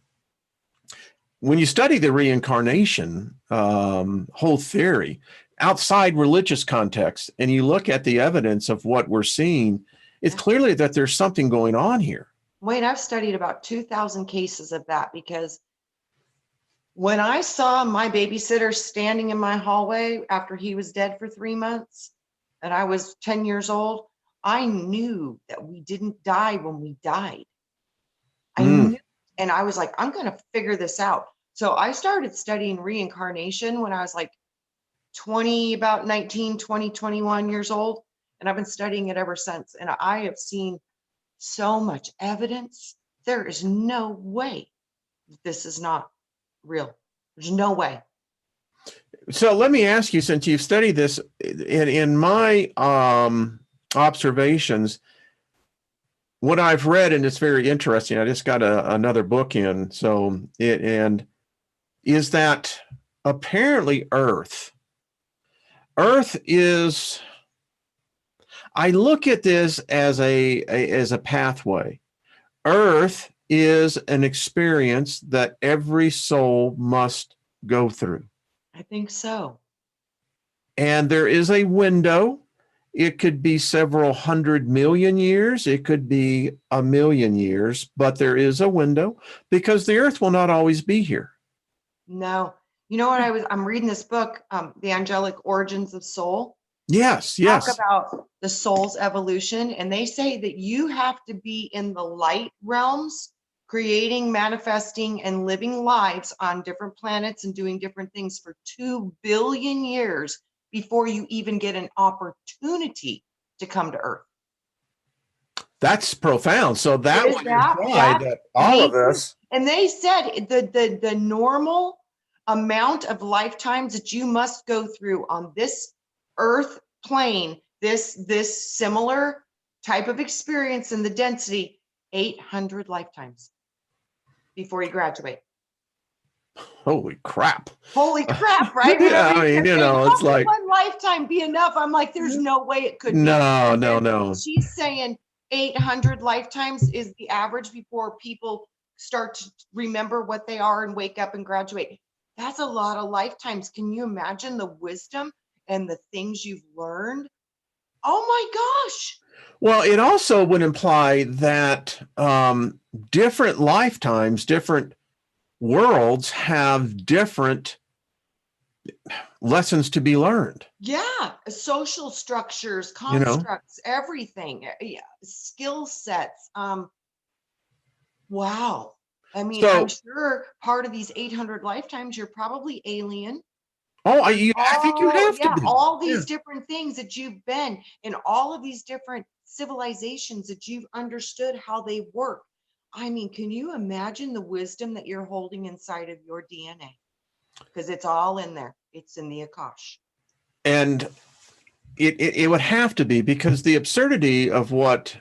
when you study the reincarnation whole theory outside religious context, and you look at the evidence of what we're seeing, it's clearly that there's something going on here. Wayne, I've studied about 2,000 cases of that, because when I saw my babysitter standing in my hallway after he was dead for 3 months, and I was 10 years old, I knew that we didn't die when we died. I Mm. knew, and I was like, I'm going to figure this out. So I started studying reincarnation when I was like 20, about 19, 20, 21 years old. And I've been studying it ever since. And I have seen so much evidence. There is no way this is not real. There's no way. So let me ask you, since you've studied this, in my observations, what I've read, and it's very interesting. I just got another book in, so is that apparently Earth is. I look at this as a pathway. Earth is an experience that every soul must go through. I think so. And there is a window. It could be several 100 million years. It could be 1 million years, but there is a window because the earth will not always be here. No. You know what I'm reading this book, The Angelic Origins of Soul. Yes, Talk yes. about the soul's evolution. And they say that you have to be in the light realms, creating, manifesting, and living lives on different planets and doing different things for 2 billion years before you even get an opportunity to come to Earth. That's profound. So that Is would imply that all of us. And they said the normal amount of lifetimes that you must go through on this Earth plane, this similar type of experience in the density, 800 lifetimes before you graduate. Holy crap. Holy crap, right? Yeah, I mean, it's like one lifetime be enough. I'm like, there's no way it could be. No. She's saying 800 lifetimes is the average before people start to remember what they are and wake up and graduate. That's a lot of lifetimes. Can you imagine the wisdom and the things you've learned? Oh my gosh. Well, it also would imply that different lifetimes, different worlds have different lessons to be learned. Yeah, social structures, constructs, everything, skill sets. Wow. I mean, So, I'm sure part of these 800 lifetimes, you're probably alien. I think you have to be. All these different things that you've been in, all of these different civilizations that you've understood how they work. I mean, can you imagine the wisdom that you're holding inside of your DNA? Because it's all in there. It's in the Akash. And it would have to be, because the absurdity of what,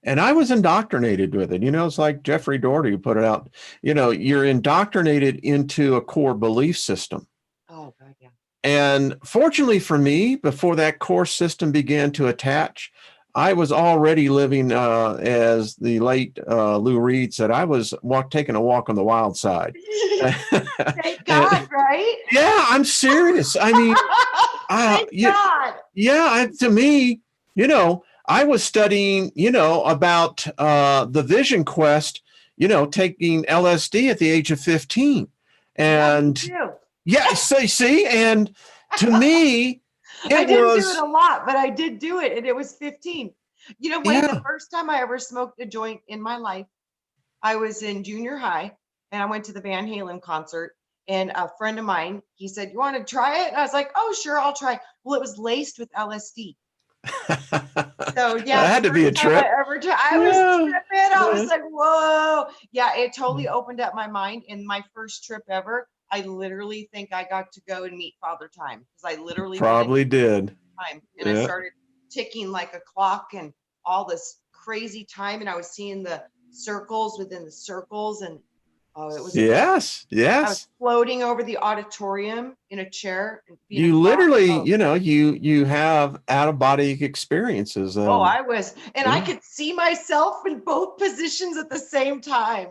and I was indoctrinated with it. It's like Jeffrey Doherty who put it out. You're indoctrinated into a core belief system. Oh, God, yeah. And fortunately for me, before that core system began to attach, I was already living, as the late Lou Reed said, I was taking a walk on the wild side. Thank God, right? Yeah, I'm serious. I mean, thank God. Yeah, to me, I was studying, about the vision quest, taking LSD at the age of 15. And yeah, see, and to me, I didn't do it a lot, but I did do it, and it was 15. Wayne, the first time I ever smoked a joint in my life, I was in junior high, and I went to the Van Halen concert, and a friend of mine, he said, "You want to try it?" And I was like, "Oh, sure, I'll try." Well, it was laced with LSD. So yeah, that had to be a trip. I was tripping. I was like, "Whoa!" Yeah, it totally opened up my mind. And my first trip ever, I literally think I got to go and meet Father Time, because I literally probably did. Time, and I started ticking like a clock and all this crazy time, and I was seeing the circles within the circles, and it was yes. I was floating over the auditorium in a chair. And you literally, you have out of body experiences. I was, and I could see myself in both positions at the same time.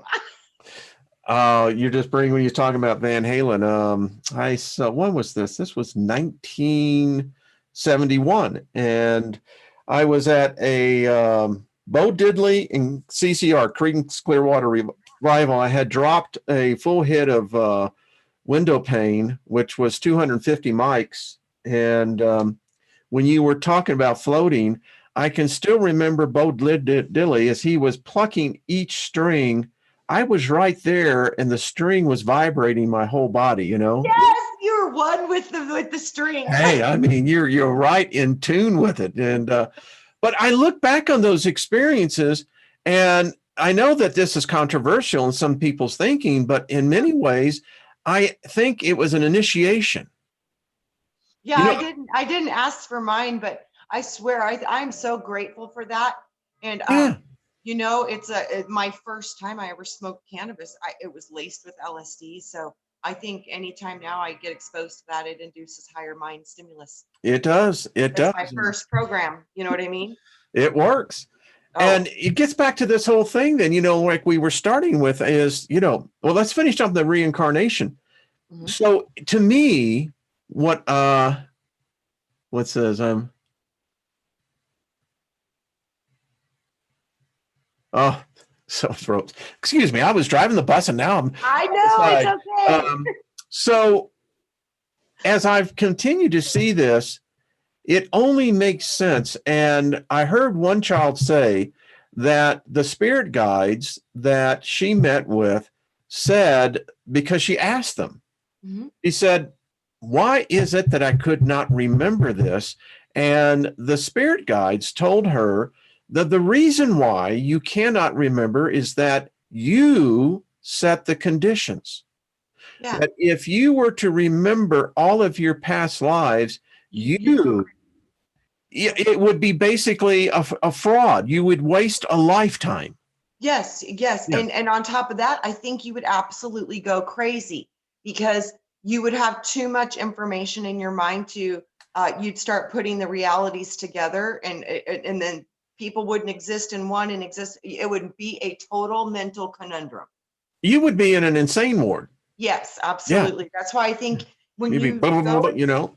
You're just bringing, when you're talking about Van Halen. I saw, when was this? This was 1971, and I was at a Bo Diddley and CCR, Creedence Clearwater Revival. I had dropped a full hit of window pane, which was 250 mics, and when you were talking about floating, I can still remember Bo Dilly as he was plucking each string. I was right there and the string was vibrating my whole body, you know? Yes, you're one with the string. Hey, I mean, you're right in tune with it. And, but I look back on those experiences and I know that this is controversial in some people's thinking, but in many ways, I think it was an initiation. Yeah, You know, I didn't ask for mine, but I swear I'm so grateful for that. And yeah, it's my first time I ever smoked cannabis. It was laced with LSD. So I think anytime now I get exposed to that, it induces higher mind stimulus. it does. It That's my does. first program. You know what I mean? It works. And Oh, it gets back to this whole thing then, like we were starting with is, well, let's finish up the reincarnation. mhm. So to me, what says oh, so throat. Excuse me, I was driving the bus and now I'm I on the know it's side. okay. So as I've continued to see this, it only makes sense. And I heard one child say that the spirit guides that she met with said, because she asked them, Mhm. he said, why is it that I could not remember this? And the spirit guides told her that the reason why you cannot remember is that you set the conditions. Yeah, That if you were to remember all of your past lives, you can. it would be basically a fraud. You would waste a lifetime. Yes, yes. Yeah. And on top of that, I think you would absolutely go crazy because you would have too much information in your mind to you'd start putting the realities together and then people wouldn't exist in one and exist. It would be a total mental conundrum. You would be in an insane ward. Yes, Yeah. absolutely. That's why I think when You'd be, you blah, blah, blah, go blah, into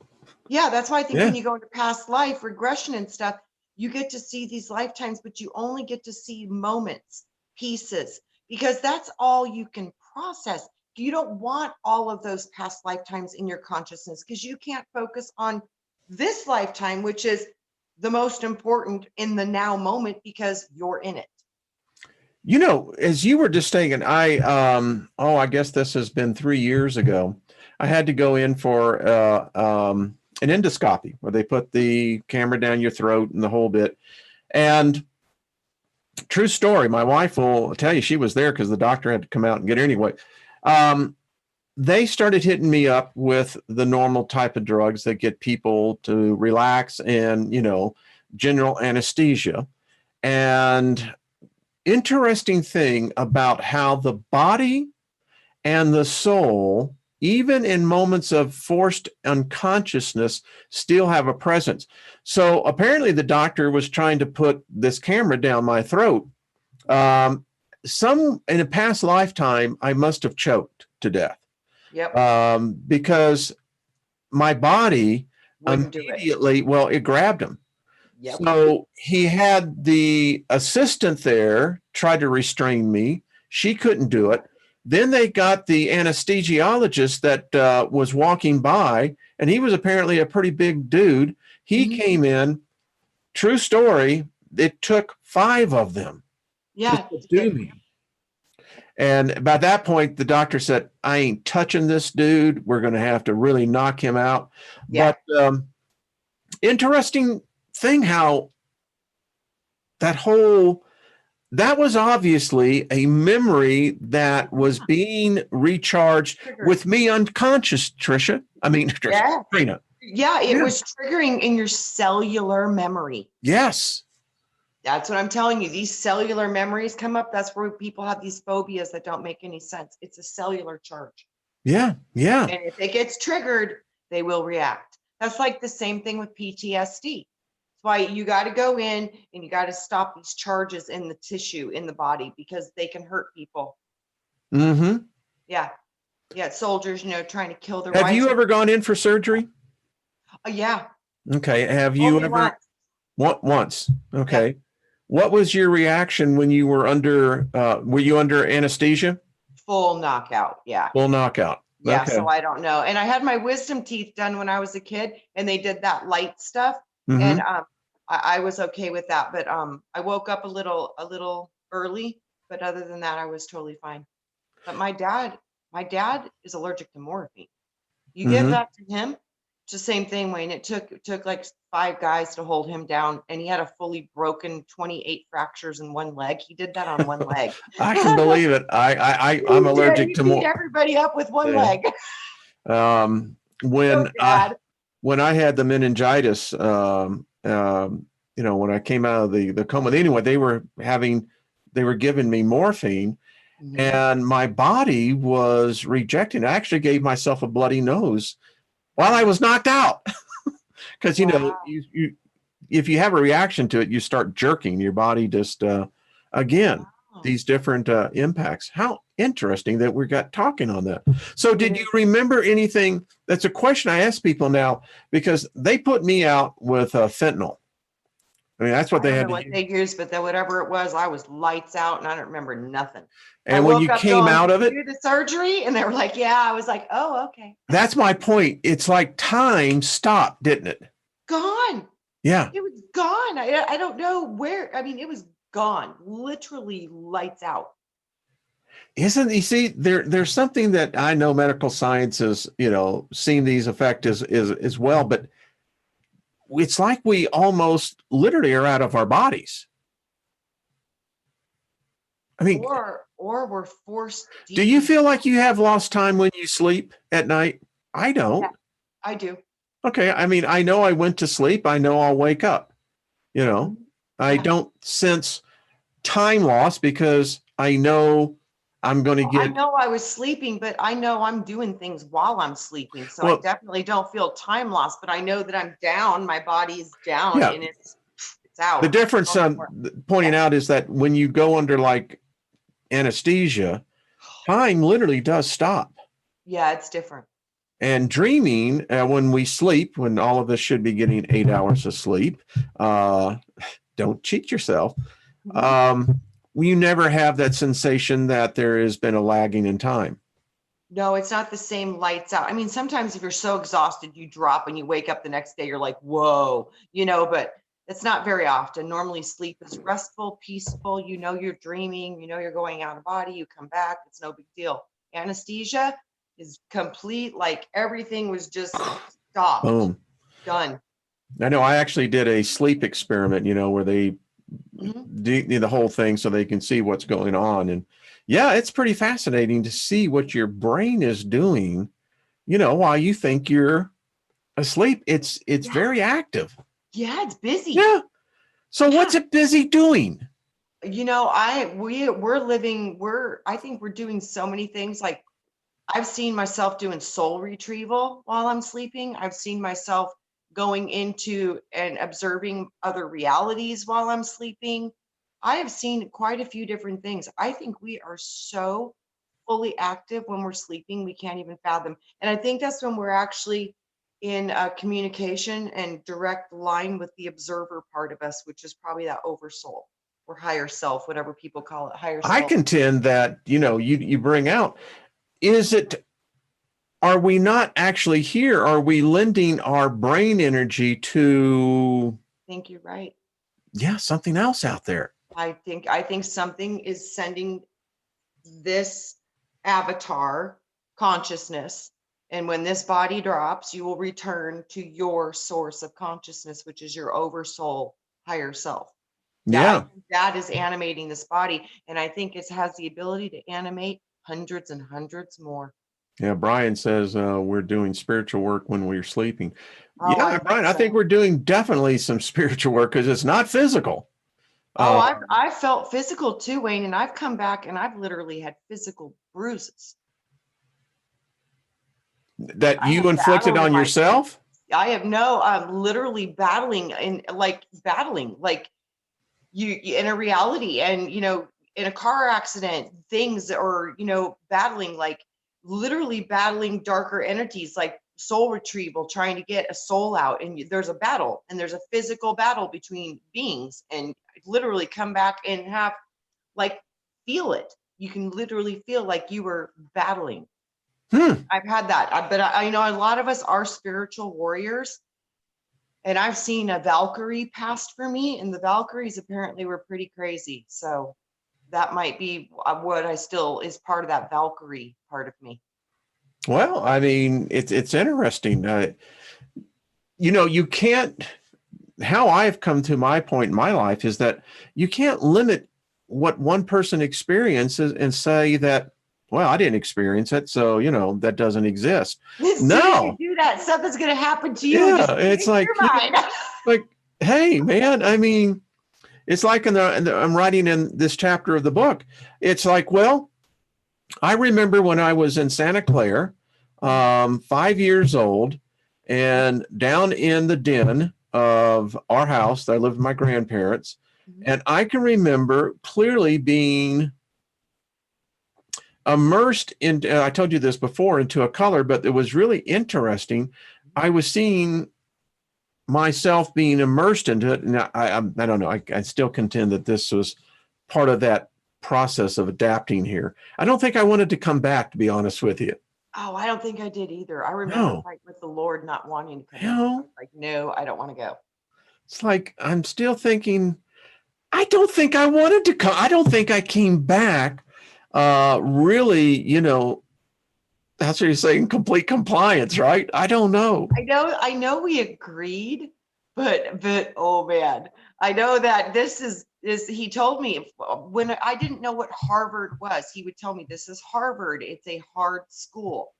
yeah, that's why I think Yeah. when you go into past life regression and stuff, you get to see these lifetimes, but you only get to see moments, pieces, because that's all you can process. You don't want all of those past lifetimes in your consciousness because you can't focus on this lifetime, which is the most important in the now moment because you're in it. As you were just saying, I guess this has been 3 years ago. I had to go in for an endoscopy where they put the camera down your throat and the whole bit. And true story, my wife will tell you she was there because the doctor had to come out and get her anyway. They started hitting me up with the normal type of drugs that get people to relax and, general anesthesia. And interesting thing about how the body and the soul, even in moments of forced unconsciousness, still have a presence. So apparently the doctor was trying to put this camera down my throat. Some in a past lifetime, I must have choked to death Yep. because my body Wouldn't do it. immediately, well, it grabbed him. Yep. So he had the assistant there try to restrain me. She couldn't do it. Then they got the anesthesiologist that was walking by, and he was apparently a pretty big dude. He Mhm. came in. True story. It took 5 of them to Yeah. subdue me. And by that point, the doctor said, I ain't touching this dude. We're going to have to really knock him out. Yeah. But interesting thing how that was obviously a memory that was being recharged Triggered. with me unconscious, Trisha. I mean, Yeah. Trina. Yeah, it Yeah. was triggering in your cellular memory. Yes. That's what I'm telling you. These cellular memories come up. That's where people have these phobias that don't make any sense. It's a cellular charge. Yeah. Yeah. And if it gets triggered, they will react. That's like the same thing with PTSD. That's why you got to go in and you got to stop these charges in the tissue in the body because they can hurt people. Mm-hmm. Yeah. Yeah. Soldiers, trying to kill their Have wives. you ever gone in for surgery? Yeah. Okay. Have you Only ever? once. Once. Okay. Yep. What was your reaction when you were under anesthesia? Full knockout. Yeah. Full knockout. Yeah, Okay. so I don't know. And I had my wisdom teeth done when I was a kid, and they did that light stuff. Mm-hmm. And I was okay with that. But I woke up a little early, but other than that, I was totally fine. But my dad is allergic to morphine. You give Hmm. that to him, it's the same thing, Wayne. It took like 5 guys to hold him down, and he had a fully broken 28 fractures in one leg. He did that on one leg. I can believe it. I'm He did. allergic He to beat more. everybody up with one Yeah. leg. Um, So when I sad. when I had the meningitis, when I came out of the coma, anyway, they were giving me morphine, Mhm. and my body was rejecting. I actually gave myself a bloody nose while I was knocked out because Wow. you if you have a reaction to it, you start jerking. Your body just again Wow. these different impacts. How interesting that we got talking on that. So, It did you is. remember anything? That's a question I ask people now because they put me out with fentanyl. I mean, that's what I they don't had know to what use. they used, but then whatever it was, I was lights out and I don't remember nothing. I And when woke you up came going, out "Did of you it, do the surgery?" And they were like, "Yeah." I was like, "Oh, okay." that's my point. It's like time stopped, didn't it? Gone. Yeah. It was gone. I don't know where. I mean, it was gone. Literally lights out. Isn't you see there's something that I know medical science has, seen these effects as well, but it's like we almost literally are out of our bodies. I mean, Or we're forced do you feel like you have decompressed. lost time when you sleep at night? I Yeah, don't. I do. Okay. I mean, I know I went to sleep. I know I'll wake up. You know, Mhm. I Yeah. don't sense time loss because I know I'm going to Well, I get, know I was sleeping, but I know I'm doing things while I'm sleeping. So I well, definitely don't feel time loss, but I know that I'm down. My body is down yeah. and it's The out. difference Oh, no more. pointing Yeah. out is that when you go under like anesthesia, time literally does stop. Yeah, it's different. And dreaming, when we sleep, when all of us should be getting 8 hours of sleep, uh, don't cheat yourself. Mhm. Um, you never have that sensation that there has been a lagging in time. No, it's not the same lights out. I mean, sometimes if you're so exhausted, you drop and you wake up the next day, you're like, whoa, but it's not very often. Normally, sleep is restful, peaceful. You know, you're dreaming, you're going out of body, you come back, it's no big deal. Anesthesia is complete, like everything was just stopped, Boom. done. I know I actually did a sleep experiment, where they Mhm. do the whole thing so they can see what's going on. And yeah, it's pretty fascinating to see what your brain is doing, while you think you're asleep. It's Yeah, very active. yeah, it's busy. Yeah. So what's Yeah. it busy doing? I think we're doing so many things. Like I've seen myself doing soul retrieval while I'm sleeping. I've seen myself going into and observing other realities while I'm sleeping. I have seen quite a few different things. I think we are so fully active when we're sleeping, we can't even fathom. And I think that's when we're actually in communication and direct line with the observer part of us, which is probably that oversoul or higher self, whatever people call it, higher I self. contend that, you bring out, is it, are we not actually here? Are we lending our brain energy to, I think you're right. yeah, something else out there? I think something is sending this avatar consciousness, and when this body drops, you will return to your source of consciousness, which is your oversoul, higher self. That I Yeah. think that is animating this body, and I think it has the ability to animate hundreds and hundreds more. Yeah. Brian says we're doing spiritual work when we're sleeping. Oh, I Yeah, think Brian, I think so. we're doing definitely some spiritual work because it's not physical. Oh, Uh, I've felt physical too, Wayne, and I've come back and I've literally had physical bruises. that I you have inflicted battle in on my yourself? I have no, I'm literally battling, like in a reality and, in a car accident, things or, battling, like literally battling darker entities, like soul retrieval, trying to get a soul out. And there's a battle and there's a physical battle between beings and literally come back and have like, feel it. You can literally feel like you were battling. Hmm. I've had that, but I know a lot of us are spiritual warriors. And I've seen a Valkyrie passed for me, and the Valkyries apparently were pretty crazy. So that might be what I still is part of that Valkyrie part of me. Well, I mean, it's interesting. You can't. How I've come to my point in my life is that you can't limit what one person experiences and say that, well, I didn't experience it, so that doesn't exist. As soon as you No, do that, something's going to happen to you. yeah, Just it's change like, your mind. like, hey, man, I mean, it's like I'm writing in this chapter of the book. It's like, well, I remember when I was in Santa Clara, 5 years old, and down in the den of our house, I lived with my grandparents, and I can remember clearly being immersed in, I told you this before, into a color, but it was really interesting. I was seeing myself being immersed into it, and I don't know. I still contend that this was part of that process of adapting here. I don't think I wanted to come back, to be honest with you. Oh, I don't think I did either. I remember No, fighting with the Lord not wanting to come you back. I know, was like, no, I don't want to go. it's like I'm still thinking, I don't think I wanted to come. I don't think I came back really, that's what you're saying, complete compliance, right? I don't know. I know we agreed, but oh man, I know that this is he told me when I didn't know what Harvard was, he would tell me this is Harvard. It's a hard school.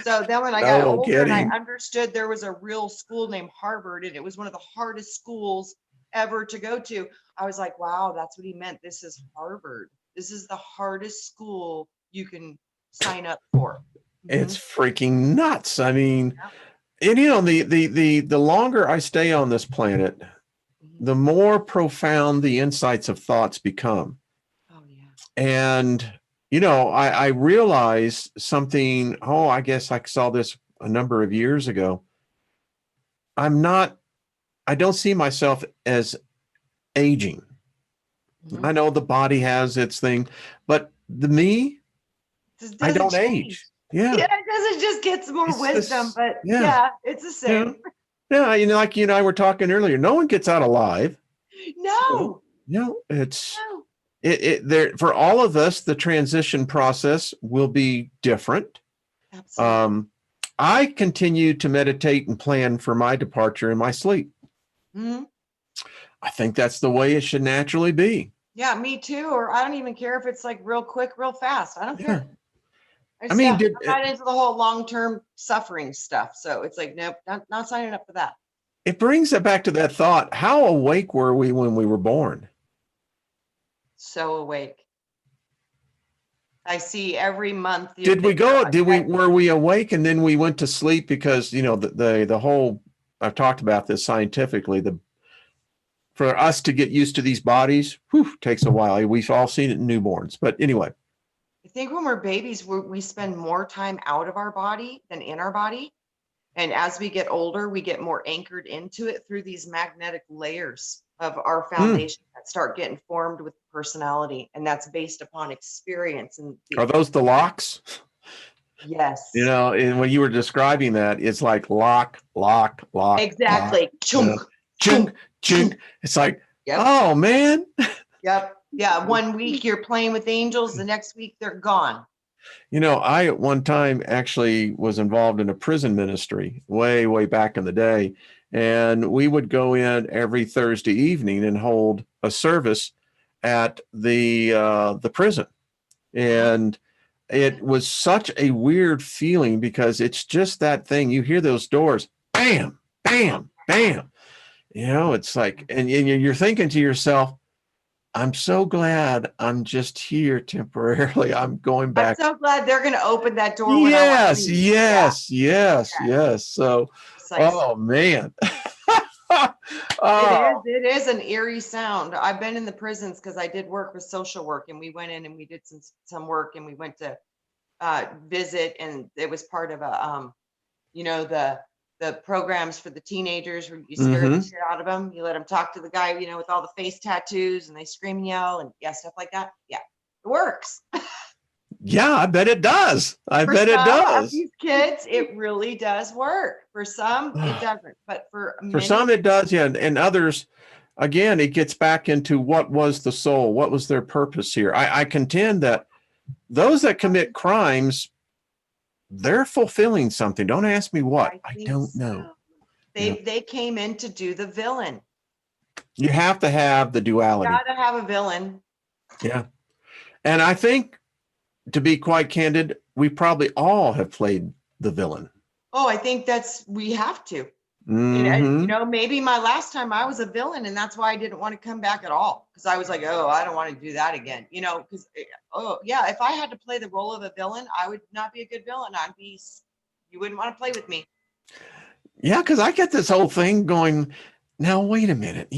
So then when I got No older and I kidding. understood there was a real school named Harvard and it was one of the hardest schools ever to go to, I was like, wow, that's what he meant. This is Harvard. This is the hardest school you can sign up for. It's freaking nuts. I mean, and the longer I stay on this planet, the more profound the insights of thoughts become. Oh yeah. And I realized something. Oh, I guess I saw this a number of years ago. I don't see myself as aging. I know the body has its thing, but the me, Just I doesn't don't change. age. Yeah. Yeah, it doesn't just get some more It's wisdom, this, but yeah. yeah, it's the Yeah. same. Yeah. Like you and I were talking earlier, no one gets out alive. No, It's no. it there for all of us, the transition process will be different. Absolutely. I continue to meditate and plan for my departure in my sleep. Mhm. I think that's the way it should naturally be. Yeah, me too. Or I don't even care if it's like real quick, real fast. I don't Yeah. care. I I just, mean, yeah, I'm not into the whole long-term suffering stuff. So it's like, nope, not signing up for that. it brings it back to that thought. How awake were we when we were born? So awake. I see every month. Were we awake and then we went to sleep because, the whole, I've talked about this scientifically, for us to get used to these bodies, takes a while. We've all seen it in newborns, but anyway. I think when we're babies, we spend more time out of our body than in our body. And as we get older, we get more anchored into it through these magnetic layers of our foundation that start getting formed with personality. And that's based upon experience. And Are those the locks? yes, And when you were describing that, it's like lock, lock, lock, exactly. lock, Chunk, chunk, chunk. It's like, yep. Oh man. Yep. Yeah. 1 week you're playing with angels. The next week they're gone. I at one time actually was involved in a prison ministry way, way back in the day. And we would go in every Thursday evening and hold a service at the prison. And it was such a weird feeling because it's just that thing. You hear those doors, bam, bam, bam. It's like, and you're thinking to yourself, I'm so glad I'm just here temporarily. I'm going back. I'm so glad they're going to open that door when I want to Yes, leave. yes, yes, yes. So, oh man. It is an eerie sound. I've been in the prisons because I did work with social work, and we went in and we did some work, and we went to visit, and it was part of a the programs for the teenagers where you scare the shit out of them. You let them talk to the guy, with all the face tattoos, and they scream and yell and stuff like that. Yeah, it works. Yeah, I bet it does. I For bet it some of does. these kids, it really does work. For some, it doesn't. But for For many, some, it does. Yeah. And others, again, it gets back into what was the soul? What was their purpose here? I contend that those that commit crimes, they're fulfilling something. Don't ask me what. I I think don't know. so. Yeah. They came in to do the villain. You have to have the duality. Gotta have a villain. Yeah. And I think, to be quite candid, we probably all have played the villain. Oh, I think we have to. Mm-hmm. Maybe my last time I was a villain, and that's why I didn't want to come back at all. Because I was like, oh, I don't want to do that again. Because, oh, yeah, if I had to play the role of a villain, I would not be a good villain. You wouldn't want to play with me. Yeah, because I get this whole thing going, now, wait a minute,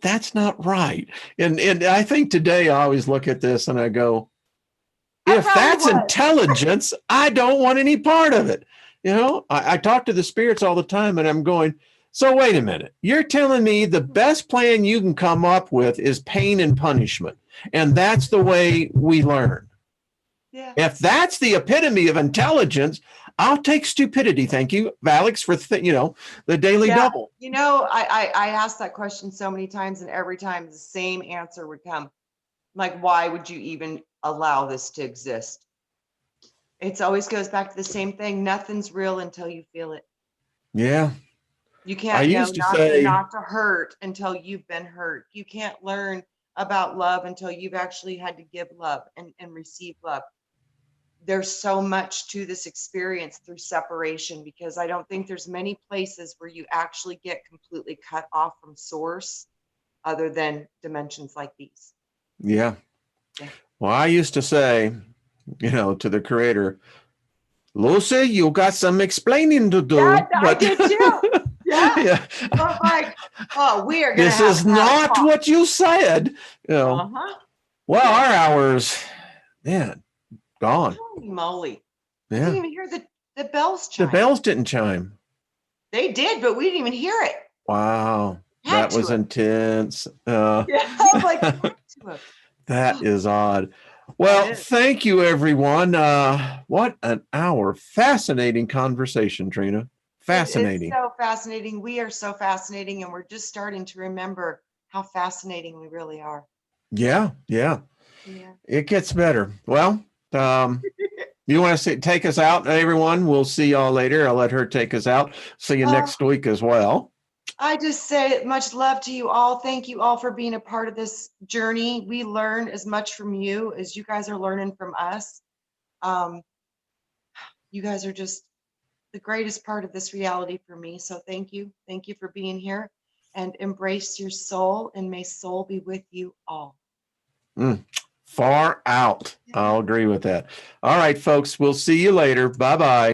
that's not right. And I think today I always look at this and I go, if that's intelligence, I don't want any part of it. I talk to the spirits all the time and I'm going, so wait a minute, you're telling me the best plan you can come up with is pain and punishment. And that's the way we learn. Yeah. If that's the epitome of intelligence, I'll take stupidity. Thank you, Alex, for the daily double. I asked that question so many times, and every time the same answer would come. Like, why would you even allow this to exist? It always goes back to the same thing. Nothing's real until you feel it. Yeah. You can't know not to hurt until you've been hurt. You can't learn about love until you've actually had to give love and receive love. There's so much to this experience through separation, because I don't think there's many places where you actually get completely cut off from source other than dimensions like these. Yeah. Well, I used to say, to the creator, Lucy, you got some explaining to do. Yeah, I did too. Yeah. I'm like, oh, we are going to This is not what you said. Well, our hours, man, gone. Holy moly. Yeah. We didn't even hear the bells chime. The bells didn't chime. They did, but we didn't even hear it. Wow. That was intense. Yeah, I was like, that is odd. Well, thank you, everyone. What an hour. Fascinating conversation, Trina. Fascinating. It's so fascinating. We are so fascinating, and we're just starting to remember how fascinating we really are. Yeah. It gets better. Well, you want to take us out, everyone? We'll see y'all later. I'll let her take us out. See you next week as well. I just say much love to you all. Thank you all for being a part of this journey. We learn as much from you as you guys are learning from us. You guys are just the greatest part of this reality for me. So thank you. Thank you for being here, and embrace your soul, and may soul be with you all. Far out. I'll agree with that. All right, folks. We'll see you later. Bye-bye.